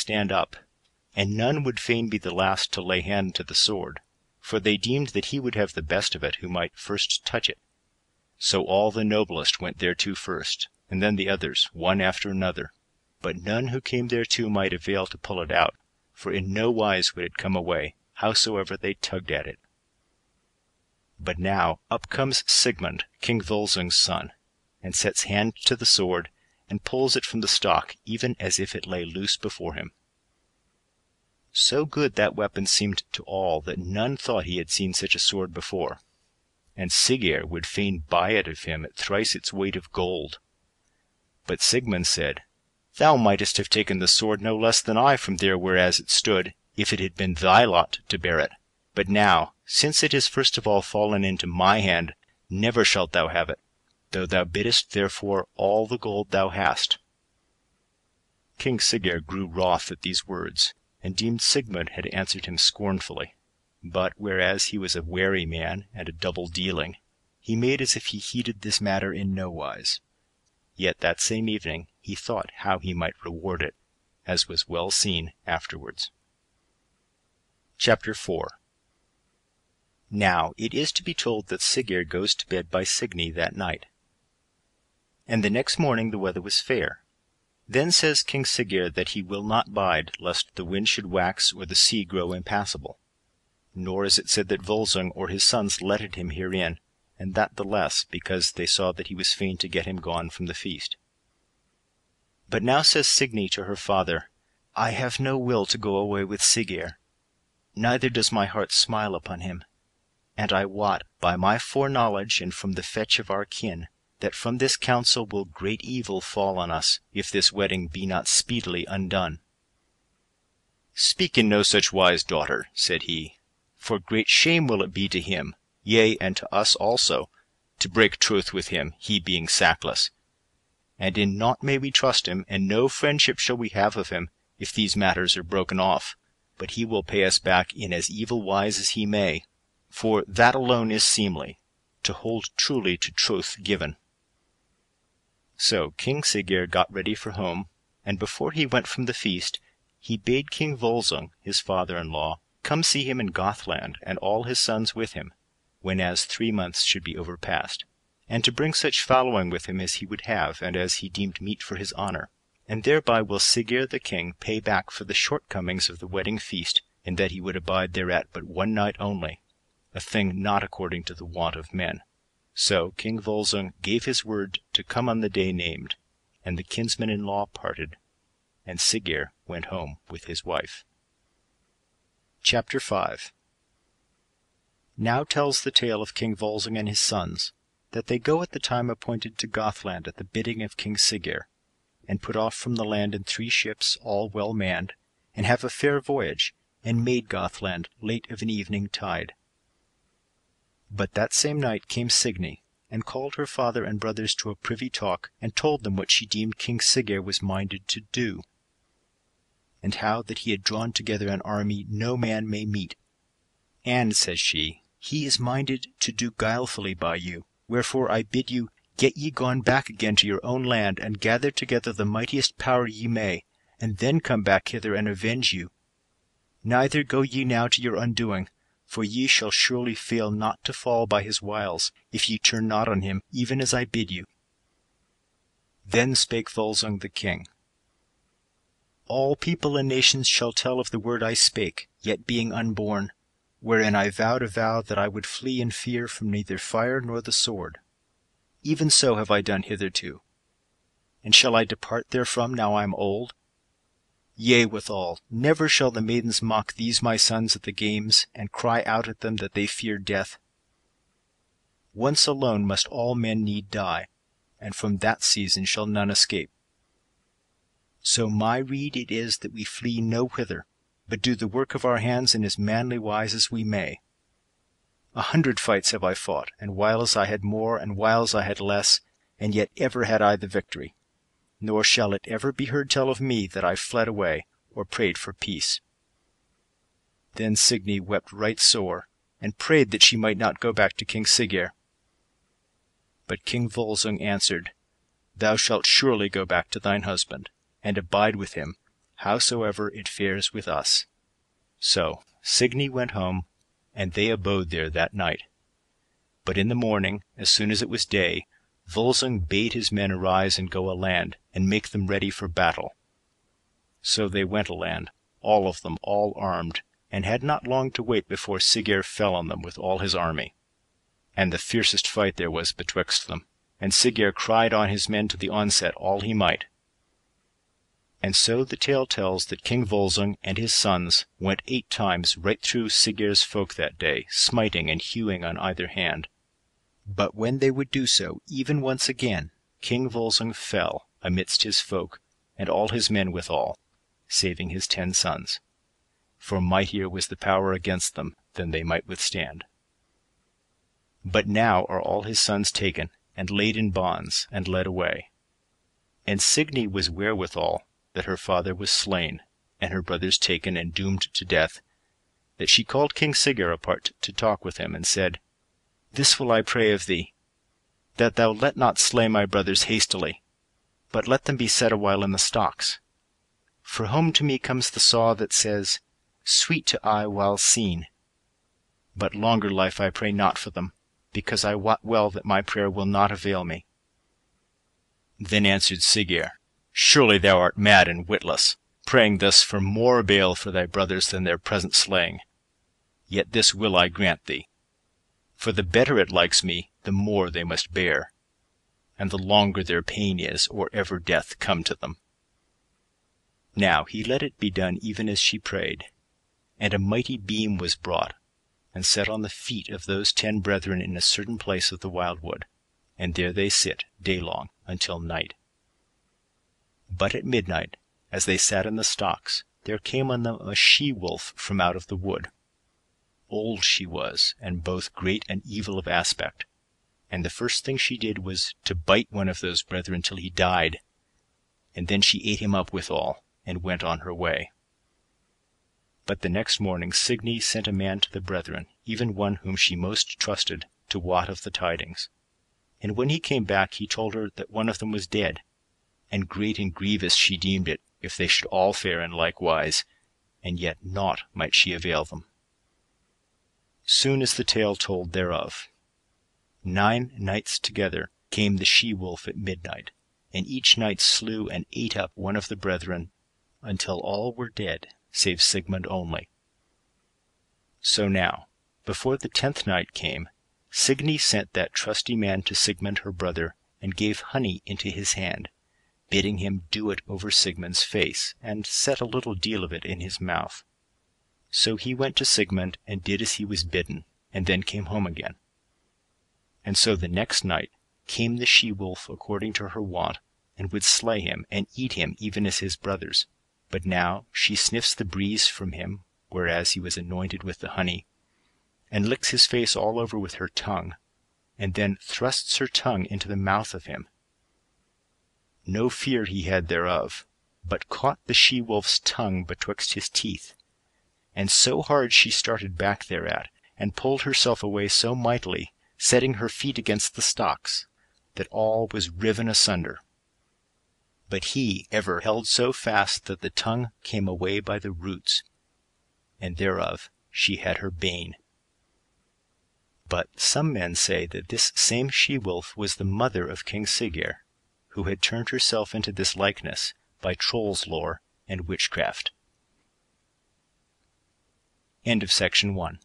stand up, and none would fain be the last to lay hand to the sword, for they deemed that he would have the best of it who might first touch it. So all the noblest went thereto first, and then the others, one after another. But none who came thereto might avail to pull it out, for in no wise would it come away, howsoever they tugged at it. But now up comes Sigmund, King Völsung's son, and sets hand to the sword, and pulls it from the stock, even as if it lay loose before him. So good that weapon seemed to all, that none thought he had seen such a sword before. And Siggeir would fain buy it of him at thrice its weight of gold. But Sigmund said, "Thou mightest have taken the sword no less than I from there whereas it stood, if it had been thy lot to bear it. But now, since it is first of all fallen into my hand, never shalt thou have it, though thou biddest therefore all the gold thou hast." King Siggeir grew wroth at these words, and deemed Sigmund had answered him scornfully. But whereas he was a wary man and a double-dealing, he made as if he heeded this matter in no wise. Yet that same evening he thought how he might reward it, as was well seen afterwards. Chapter 4. Now it is to be told that Siggeir goes to bed by Signy that night. And the next morning the weather was fair. Then says King Siggeir that he will not bide, lest the wind should wax or the sea grow impassable. Nor is it said that Völsung or his sons letted him herein, and that the less, because they saw that he was fain to get him gone from the feast. But now says Signy to her father, "I have no will to go away with Siggeir, neither does my heart smile upon him. And I wot, by my foreknowledge and from the fetch of our kin, that from this counsel will great evil fall on us, if this wedding be not speedily undone." "Speak in no such wise, daughter," said he, "for great shame will it be to him, yea, and to us also, to break troth with him, he being sackless. And in naught may we trust him, and no friendship shall we have of him, if these matters are broken off, but he will pay us back in as evil wise as he may, for that alone is seemly, to hold truly to troth given." So King Siggeir got ready for home, and before he went from the feast, he bade King Völsung, his father-in-law, come see him in Gothland, and all his sons with him, whenas 3 months should be overpast, and to bring such following with him as he would have, and as he deemed meet for his honour. And thereby will Siggeir the king pay back for the shortcomings of the wedding feast, in that he would abide thereat but 1 night only, a thing not according to the wont of men. So King Völsung gave his word to come on the day named, and the kinsmen-in-law parted, and Siggeir went home with his wife. Chapter 5. Now tells the tale of King Völsung and his sons, that they go at the time appointed to Gothland at the bidding of King Siggeir, and put off from the land in 3 ships, all well manned, and have a fair voyage, and made Gothland late of an evening tide. But that same night came Signy, and called her father and brothers to a privy talk, and told them what she deemed King Siggeir was minded to do, and how that he had drawn together an army no man may meet. And, says she, he is minded to do guilefully by you, wherefore I bid you get ye gone back again to your own land, and gather together the mightiest power ye may, and then come back hither and avenge you. Neither go ye now to your undoing, for ye shall surely fail not to fall by his wiles, if ye turn not on him, even as I bid you. Then spake Völsung the king, "All people and nations shall tell of the word I spake, yet being unborn, wherein I vowed a vow that I would flee in fear from neither fire nor the sword. Even so have I done hitherto. And shall I depart therefrom now I am old? Yea, withal, never shall the maidens mock these my sons at the games, and cry out at them that they fear death. Once alone must all men need die, and from that season shall none escape. So my rede it is that we flee no whither, but do the work of our hands in as manly wise as we may. 100 fights have I fought, and whiles I had more, and whiles I had less, and yet ever had I the victory. Nor shall it ever be heard tell of me that I fled away, or prayed for peace." Then Signy wept right sore, and prayed that she might not go back to King Siggeir. But King Völsung answered, "Thou shalt surely go back to thine husband, and abide with him, howsoever it fares with us." So Signy went home, and they abode there that night. But in the morning, as soon as it was day, Volsung bade his men arise and go aland, and make them ready for battle. So they went aland, all of them, all armed, and had not long to wait before Siggeir fell on them with all his army. And the fiercest fight there was betwixt them, and Siggeir cried on his men to the onset all he might. And so the tale tells that King Volsung and his sons went 8 times right through Siggeir's folk that day, smiting and hewing on either hand. But when they would do so even once again, King Volsung fell amidst his folk, and all his men withal, saving his 10 sons. For mightier was the power against them than they might withstand. But now are all his sons taken, and laid in bonds, and led away. And Signy was wherewithal that her father was slain, and her brothers taken and doomed to death, that she called King Siggeir apart to talk with him, and said, "This will I pray of thee, that thou let not slay my brothers hastily, but let them be set a while in the stocks. For home to me comes the saw that says, Sweet to eye while seen. But longer life I pray not for them, because I wot well that my prayer will not avail me." Then answered Siggeir, "Surely thou art mad and witless, praying thus for more bale for thy brothers than their present slaying. Yet this will I grant thee. For the better it likes me, the more they must bear, and the longer their pain is, or ever death come to them." Now he let it be done even as she prayed, and a mighty beam was brought, and set on the feet of those 10 brethren in a certain place of the wildwood, and there they sit daylong until night. But at midnight, as they sat in the stocks, there came on them a she-wolf from out of the wood. Old she was, and both great and evil of aspect, and the first thing she did was to bite one of those brethren till he died, and then she ate him up withal, and went on her way. But the next morning Signy sent a man to the brethren, even one whom she most trusted, to wot of the tidings. And when he came back he told her that one of them was dead, and great and grievous she deemed it, if they should all fare in like wise, and yet naught might she avail them. Soon is the tale told thereof. 9 nights together came the she-wolf at midnight, and each night slew and ate up one of the brethren, until all were dead, save Sigmund only. So now, before the 10th night came, Signy sent that trusty man to Sigmund her brother, and gave honey into his hand, bidding him do it over Sigmund's face, and set a little deal of it in his mouth. So he went to Sigmund, and did as he was bidden, and then came home again. And so the next night came the she-wolf according to her wont, and would slay him, and eat him even as his brothers. But now she sniffs the breeze from him, whereas he was anointed with the honey, and licks his face all over with her tongue, and then thrusts her tongue into the mouth of him. No fear he had thereof, but caught the she-wolf's tongue betwixt his teeth, and so hard she started back thereat, and pulled herself away so mightily, setting her feet against the stocks, that all was riven asunder. But he ever held so fast that the tongue came away by the roots, and thereof she had her bane. But some men say that this same she-wolf was the mother of King Siggeir, who had turned herself into this likeness by troll's lore and witchcraft. End of section 1.